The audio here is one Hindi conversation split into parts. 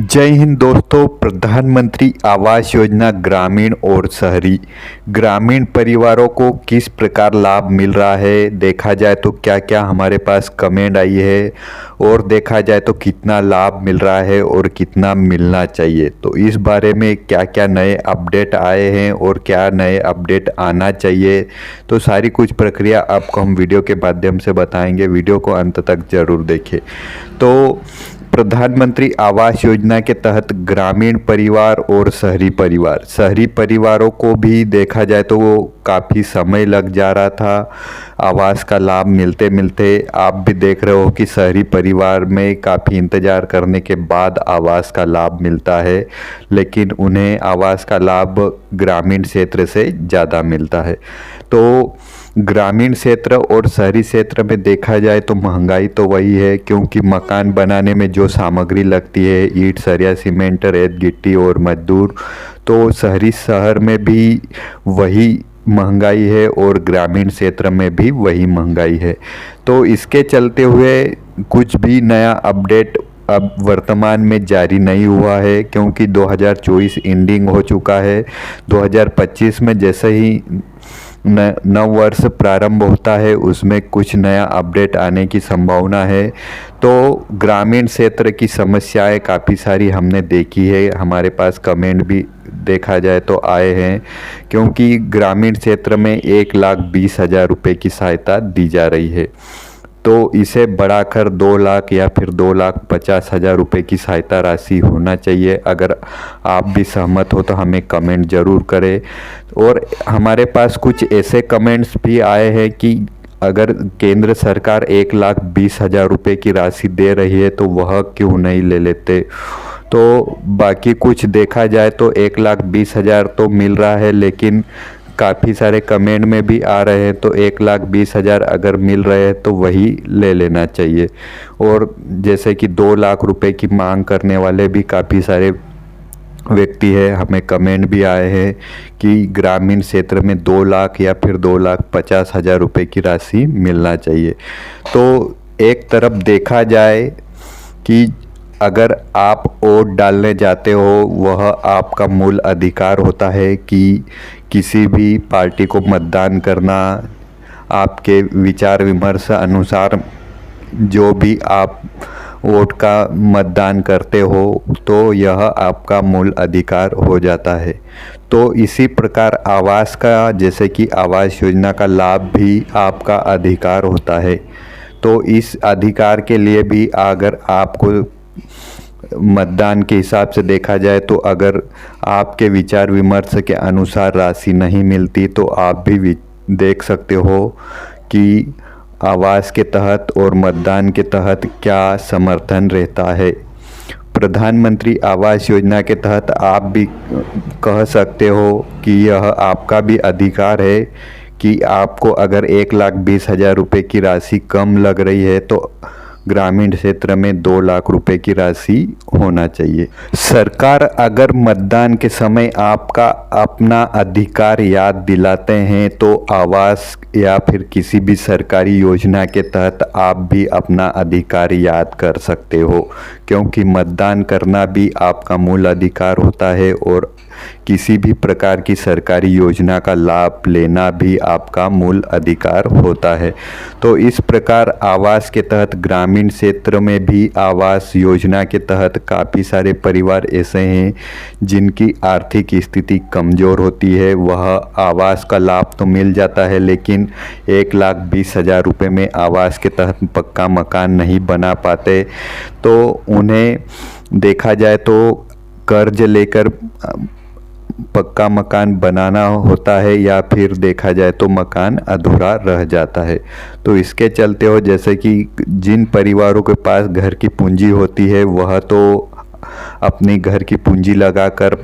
जय हिंद दोस्तों। प्रधानमंत्री आवास योजना ग्रामीण और शहरी ग्रामीण परिवारों को किस प्रकार लाभ मिल रहा है, देखा जाए तो क्या क्या हमारे पास कमेंट आई है और देखा जाए तो कितना लाभ मिल रहा है और कितना मिलना चाहिए। तो इस बारे में क्या क्या नए अपडेट आए हैं और क्या नए अपडेट आना चाहिए, तो सारी कुछ प्रक्रिया आपको हम वीडियो के माध्यम से बताएंगे। वीडियो को अंत तक जरूर देखें। तो प्रधानमंत्री आवास योजना के तहत ग्रामीण परिवार और शहरी परिवारों को भी देखा जाए तो वो काफ़ी समय लग जा रहा था आवास का लाभ मिलते मिलते। आप भी देख रहे हो कि शहरी परिवार में काफ़ी इंतज़ार करने के बाद आवास का लाभ मिलता है, लेकिन उन्हें आवास का लाभ ग्रामीण क्षेत्र से ज़्यादा मिलता है। तो ग्रामीण क्षेत्र और शहरी क्षेत्र में देखा जाए तो महंगाई तो वही है, क्योंकि मकान बनाने में जो सामग्री लगती है, ईंट, सरिया, सीमेंट, रेत, गिट्टी और मजदूर, तो शहर में भी वही महंगाई है और ग्रामीण क्षेत्र में भी वही महंगाई है। तो इसके चलते हुए कुछ भी नया अपडेट अब वर्तमान में जारी नहीं हुआ है, क्योंकि 2024 एंडिंग हो चुका है। 2025 में जैसे ही नव वर्ष प्रारंभ होता है उसमें कुछ नया अपडेट आने की संभावना है। तो ग्रामीण क्षेत्र की समस्याएं काफ़ी सारी हमने देखी है, हमारे पास कमेंट भी देखा जाए तो आए हैं, क्योंकि ग्रामीण क्षेत्र में 1,20,000 रुपये की सहायता दी जा रही है। तो इसे बढ़ाकर 2 लाख या फिर 2,50,000 रुपये की सहायता राशि होना चाहिए। अगर आप भी सहमत हो तो हमें कमेंट ज़रूर करें। और हमारे पास कुछ ऐसे कमेंट्स भी आए हैं कि अगर केंद्र सरकार 1,20,000 रुपये की राशि दे रही है तो वह क्यों नहीं ले लेते। तो बाकी कुछ देखा जाए तो 1,20,000 तो मिल रहा है, लेकिन काफ़ी सारे कमेंट में भी आ रहे हैं तो 1,20,000 अगर मिल रहे हैं तो वही ले लेना चाहिए। और जैसे कि 2 लाख रुपए की मांग करने वाले भी काफ़ी सारे व्यक्ति है, हमें कमेंट भी आए हैं कि ग्रामीण क्षेत्र में 2 लाख या फिर 2,50,000 रुपये की राशि मिलना चाहिए। तो एक तरफ देखा जाए कि अगर आप वोट डालने जाते हो वह आपका मूल अधिकार होता है कि किसी भी पार्टी को मतदान करना, आपके विचार विमर्श अनुसार जो भी आप वोट का मतदान करते हो तो यह आपका मूल अधिकार हो जाता है। तो इसी प्रकार आवास का, जैसे कि आवास योजना का लाभ भी आपका अधिकार होता है। तो इस अधिकार के लिए भी अगर आपको मतदान के हिसाब से देखा जाए तो अगर आपके विचार विमर्श के अनुसार राशि नहीं मिलती तो आप भी देख सकते हो कि आवास के तहत और मतदान के तहत क्या समर्थन रहता है। प्रधानमंत्री आवास योजना के तहत आप भी कह सकते हो कि यह आपका भी अधिकार है कि आपको अगर 1,20,000 रुपये की राशि कम लग रही है तो ग्रामीण क्षेत्र में 2 लाख रुपए की राशि होना चाहिए। सरकार अगर मतदान के समय आपका अपना अधिकार याद दिलाते हैं तो आवास या फिर किसी भी सरकारी योजना के तहत आप भी अपना अधिकार याद कर सकते हो, क्योंकि मतदान करना भी आपका मूल अधिकार होता है और किसी भी प्रकार की सरकारी योजना का लाभ लेना भी आपका मूल अधिकार होता है। तो इस प्रकार आवास के तहत ग्रामीण क्षेत्र में भी आवास योजना के तहत काफ़ी सारे परिवार ऐसे हैं जिनकी आर्थिक स्थिति कमज़ोर होती है, वह आवास का लाभ तो मिल जाता है लेकिन 1,20,000 रुपये में आवास के तहत पक्का मकान नहीं बना पाते। तो उन्हें देखा जाए तो कर्ज लेकर पक्का मकान बनाना होता है या फिर देखा जाए तो मकान अधूरा रह जाता है। तो इसके चलते हो, जैसे कि जिन परिवारों के पास घर की पूंजी होती है वह तो अपनी घर की पूंजी लगाकर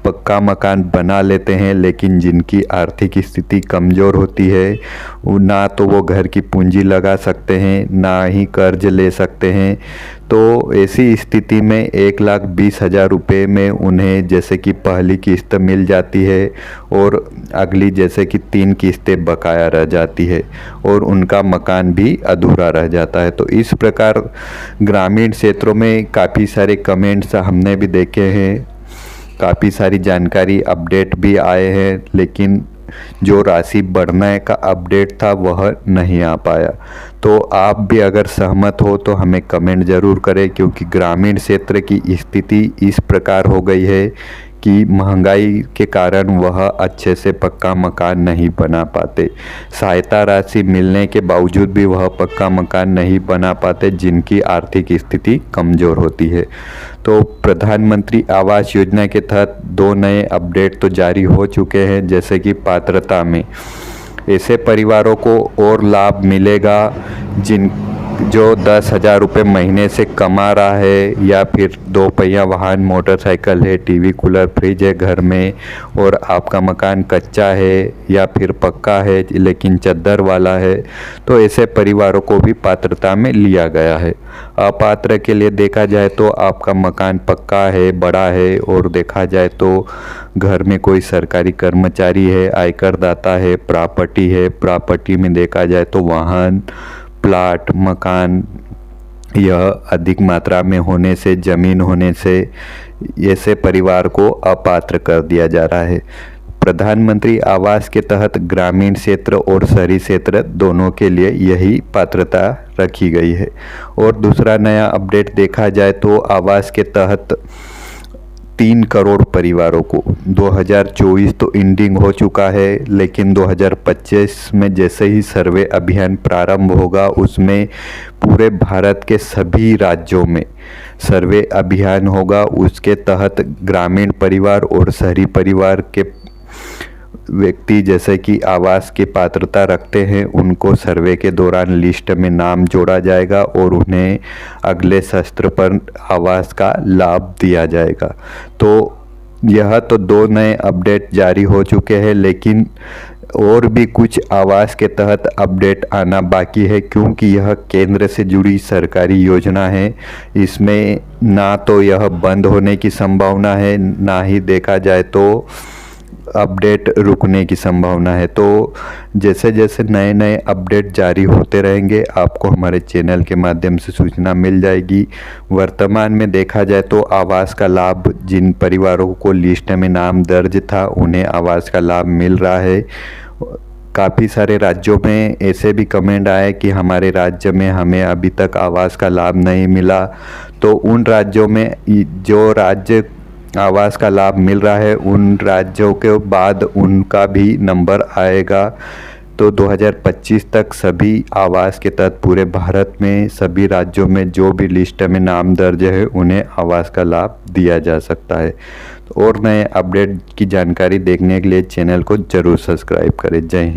पक्का मकान बना लेते हैं, लेकिन जिनकी आर्थिक स्थिति कमज़ोर होती है ना तो वो घर की पूंजी लगा सकते हैं, ना ही कर्ज ले सकते हैं। तो ऐसी स्थिति में 1,20,000 रुपये में उन्हें जैसे कि पहली किस्त मिल जाती है और अगली जैसे कि 3 किस्तें बकाया रह जाती है और उनका मकान भी अधूरा रह जाता है। तो इस प्रकार ग्रामीण क्षेत्रों में काफ़ी सारे कमेंट्स हमने भी देखे हैं, काफ़ी सारी जानकारी अपडेट भी आए हैं, लेकिन जो राशि बढ़ने का अपडेट था वह नहीं आ पाया। तो आप भी अगर सहमत हो तो हमें कमेंट ज़रूर करें, क्योंकि ग्रामीण क्षेत्र की स्थिति इस प्रकार हो गई है कि महंगाई के कारण वह अच्छे से पक्का मकान नहीं बना पाते। सहायता राशि मिलने के बावजूद भी वह पक्का मकान नहीं बना पाते, जिनकी आर्थिक स्थिति कमज़ोर होती है। तो प्रधानमंत्री आवास योजना के तहत 2 नए अपडेट तो जारी हो चुके हैं, जैसे कि पात्रता में ऐसे परिवारों को और लाभ मिलेगा जो 10,000 रुपये महीने से कमा रहा है, या फिर 2 पहिया वाहन, मोटरसाइकिल है, टीवी, कूलर, फ्रिज है घर में, और आपका मकान कच्चा है या फिर पक्का है लेकिन चद्दर वाला है, तो ऐसे परिवारों को भी पात्रता में लिया गया है। अपात्र के लिए देखा जाए तो आपका मकान पक्का है, बड़ा है, और देखा जाए तो घर में कोई सरकारी कर्मचारी है, आयकर दाता है, प्रॉपर्टी है, प्रॉपर्टी में देखा जाए तो वाहन, प्लाट, मकान यह अधिक मात्रा में होने से, ज़मीन होने से ऐसे परिवार को अपात्र कर दिया जा रहा है। प्रधानमंत्री आवास के तहत ग्रामीण क्षेत्र और शहरी क्षेत्र दोनों के लिए यही पात्रता रखी गई है। और दूसरा नया अपडेट देखा जाए तो आवास के तहत 3 करोड़ परिवारों को 2024 तो एंडिंग हो चुका है, लेकिन 2025 में जैसे ही सर्वे अभियान प्रारंभ होगा उसमें पूरे भारत के सभी राज्यों में सर्वे अभियान होगा। उसके तहत ग्रामीण परिवार और शहरी परिवार के व्यक्ति जैसे कि आवास की पात्रता रखते हैं, उनको सर्वे के दौरान लिस्ट में नाम जोड़ा जाएगा और उन्हें अगले सत्र पर आवास का लाभ दिया जाएगा। तो यह तो 2 नए अपडेट जारी हो चुके हैं, लेकिन और भी कुछ आवास के तहत अपडेट आना बाकी है, क्योंकि यह केंद्र से जुड़ी सरकारी योजना है। इसमें ना तो यह बंद होने की संभावना है, ना ही देखा जाए तो अपडेट रुकने की संभावना है। तो जैसे जैसे नए नए अपडेट जारी होते रहेंगे आपको हमारे चैनल के माध्यम से सूचना मिल जाएगी। वर्तमान में देखा जाए तो आवास का लाभ जिन परिवारों को लिस्ट में नाम दर्ज था उन्हें आवास का लाभ मिल रहा है। काफ़ी सारे राज्यों में ऐसे भी कमेंट आए कि हमारे राज्य में हमें अभी तक आवास का लाभ नहीं मिला। तो उन राज्यों में जो राज्य आवास का लाभ मिल रहा है उन राज्यों के बाद उनका भी नंबर आएगा। तो 2025 तक सभी आवास के तहत पूरे भारत में सभी राज्यों में जो भी लिस्ट में नाम दर्ज है उन्हें आवास का लाभ दिया जा सकता है। तो और नए अपडेट की जानकारी देखने के लिए चैनल को ज़रूर सब्सक्राइब करें। जय हिंद।